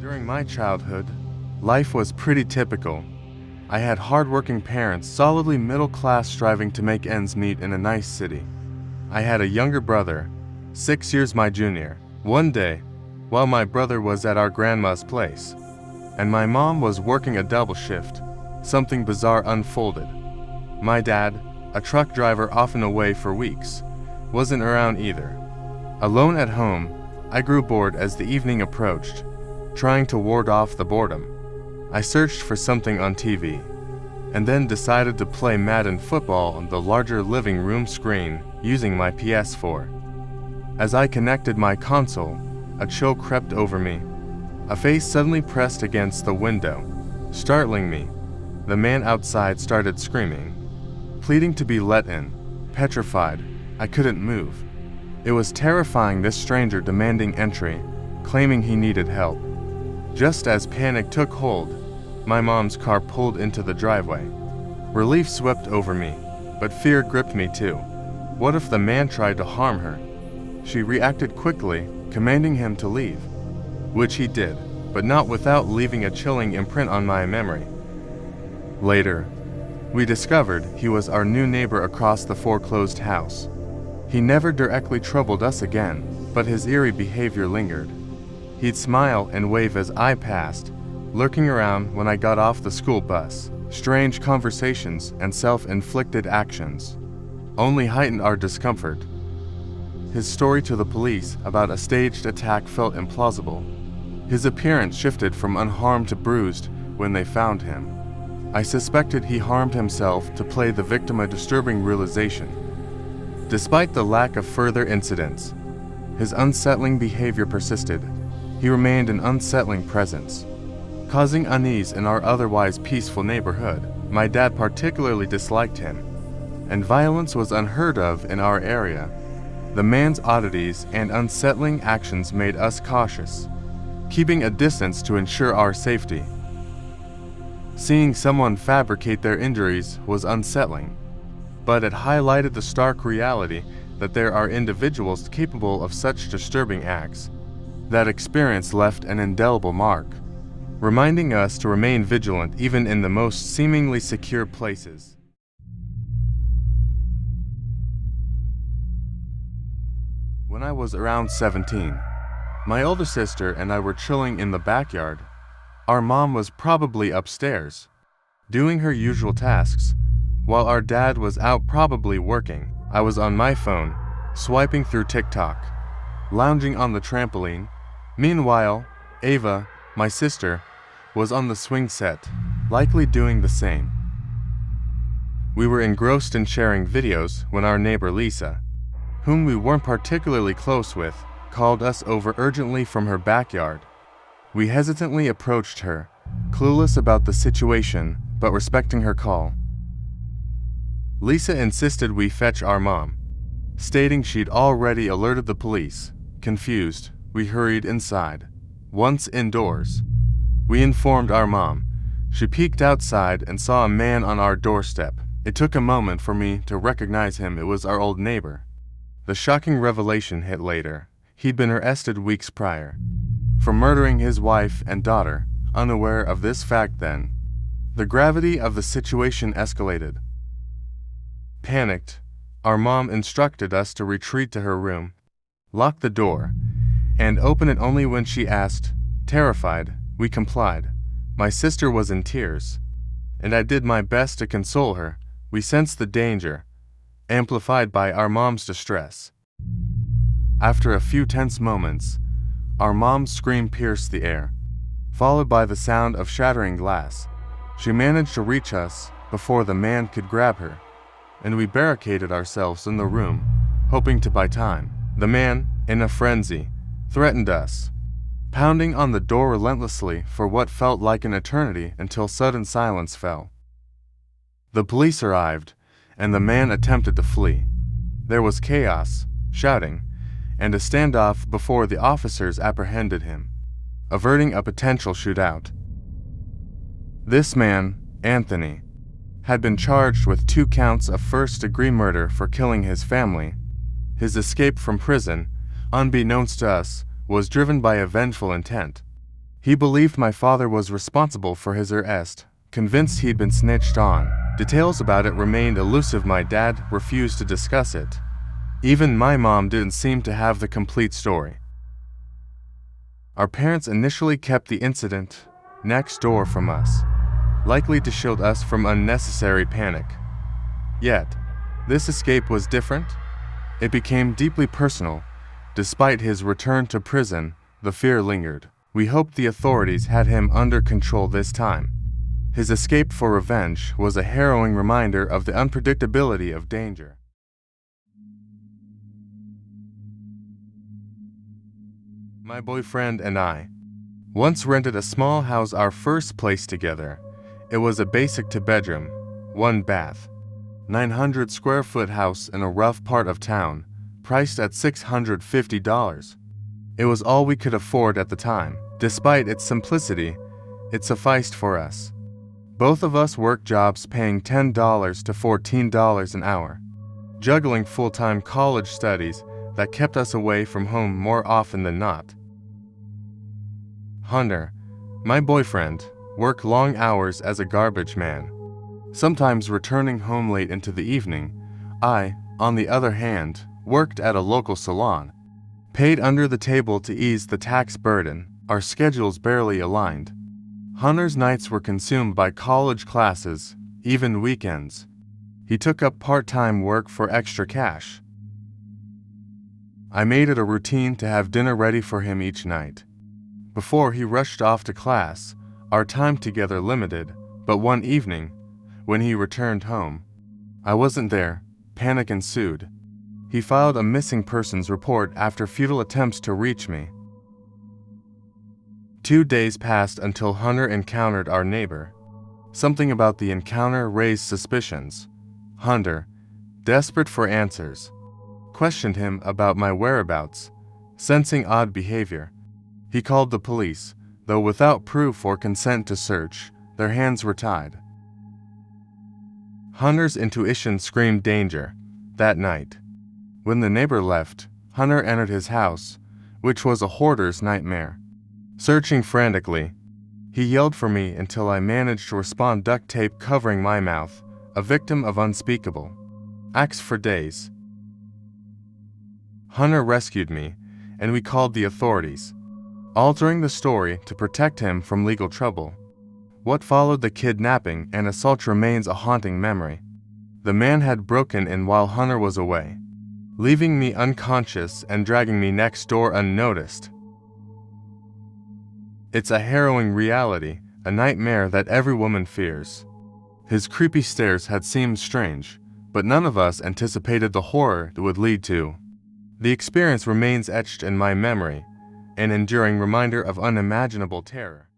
During my childhood, life was pretty typical. I had hardworking parents, solidly middle class, striving to make ends meet in a nice city. I had a younger brother, 6 years my junior. One day, while my brother was at our grandma's place, and my mom was working a double shift, something bizarre unfolded. My dad, a truck driver often away for weeks, wasn't around either. Alone at home, I grew bored as the evening approached, trying to ward off the boredom. I searched for something on TV, and then decided to play Madden football on the larger living room screen using my PS4. As I connected my console, a chill crept over me. A face suddenly pressed against the window, startling me. The man outside started screaming, pleading to be let in. Petrified, I couldn't move. It was terrifying, this stranger demanding entry, claiming he needed help. Just as panic took hold, my mom's car pulled into the driveway. Relief swept over me, but fear gripped me too. What if the man tried to harm her? She reacted quickly, commanding him to leave, which he did, but not without leaving a chilling imprint on my memory. Later, we discovered he was our new neighbor across the foreclosed house. He never directly troubled us again, but his eerie behavior lingered. He'd smile and wave as I passed, lurking around when I got off the school bus. Strange conversations and self-inflicted actions only heightened our discomfort. His story to the police about a staged attack felt implausible. His appearance shifted from unharmed to bruised when they found him. I suspected he harmed himself to play the victim, a disturbing realization. Despite the lack of further incidents, his unsettling behavior persisted. He remained an unsettling presence, causing unease in our otherwise peaceful neighborhood. My dad particularly disliked him, and violence was unheard of in our area. The man's oddities and unsettling actions made us cautious, keeping a distance to ensure our safety. Seeing someone fabricate their injuries was unsettling, but it highlighted the stark reality that there are individuals capable of such disturbing acts. That experience left an indelible mark, reminding us to remain vigilant even in the most seemingly secure places. When I was around 17, my older sister and I were chilling in the backyard. Our mom was probably upstairs, doing her usual tasks, while our dad was out probably working. I was on my phone, swiping through TikTok, lounging on the trampoline. Meanwhile, Ava, my sister, was on the swing set, likely doing the same. We were engrossed in sharing videos when our neighbor Lisa, whom we weren't particularly close with, called us over urgently from her backyard. We hesitantly approached her, clueless about the situation, but respecting her call. Lisa insisted we fetch our mom, stating she'd already alerted the police. Confused, we hurried inside. Once indoors, we informed our mom. She peeked outside and saw a man on our doorstep. It took a moment for me to recognize him. It was our old neighbor. The shocking revelation hit later. He'd been arrested weeks prior for murdering his wife and daughter. Unaware of this fact then, the gravity of the situation escalated. Panicked, our mom instructed us to retreat to her room, lock the door, and open it only when she asked. Terrified, we complied. My sister was in tears, and I did my best to console her. We sensed the danger, amplified by our mom's distress. After a few tense moments, our mom's scream pierced the air, followed by the sound of shattering glass. She managed to reach us before the man could grab her, and we barricaded ourselves in the room, hoping to buy time. The man, in a frenzy, threatened us, pounding on the door relentlessly for what felt like an eternity until sudden silence fell. The police arrived, and the man attempted to flee. There was chaos, shouting, and a standoff before the officers apprehended him, averting a potential shootout. This man, Anthony, had been charged with 2 counts of first-degree murder for killing his family. His escape from prison, unbeknownst to us, was driven by a vengeful intent. He believed my father was responsible for his arrest, convinced he'd been snitched on. Details about it remained elusive. My dad refused to discuss it. Even my mom didn't seem to have the complete story. Our parents initially kept the incident next door from us, likely to shield us from unnecessary panic. Yet, this escape was different. It became deeply personal. Despite his return to prison, the fear lingered. We hoped the authorities had him under control this time. His escape for revenge was a harrowing reminder of the unpredictability of danger. My boyfriend and I once rented a small house, our first place together. It was a basic two-bedroom, one bath, 900 square foot house in a rough part of town, priced at $650. It was all we could afford at the time. Despite its simplicity, it sufficed for us. Both of us worked jobs paying $10 to $14 an hour, juggling full-time college studies that kept us away from home more often than not. Hunter, my boyfriend, worked long hours as a garbage man, sometimes returning home late into the evening. I, on the other hand, worked at a local salon, paid under the table to ease the tax burden. Our schedules barely aligned. Hunter's nights were consumed by college classes, even weekends. He took up part-time work for extra cash. I made it a routine to have dinner ready for him each night. Before he rushed off to class, our time together limited, but one evening, when he returned home, I wasn't there. Panic ensued. He filed a missing persons report after futile attempts to reach me. 2 days passed until Hunter encountered our neighbor. Something about the encounter raised suspicions. Hunter, desperate for answers, questioned him about my whereabouts, sensing odd behavior. He called the police, though without proof or consent to search. Their hands were tied. Hunter's intuition screamed danger. That night, when the neighbor left, Hunter entered his house, which was a hoarder's nightmare. Searching frantically, he yelled for me until I managed to respond, duct tape covering my mouth, a victim of unspeakable acts for days. Hunter rescued me, and we called the authorities, altering the story to protect him from legal trouble. What followed the kidnapping and assault remains a haunting memory. The man had broken in while Hunter was away, leaving me unconscious and dragging me next door unnoticed. It's a harrowing reality, a nightmare that every woman fears. His creepy stares had seemed strange, but none of us anticipated the horror it would lead to. The experience remains etched in my memory, an enduring reminder of unimaginable terror.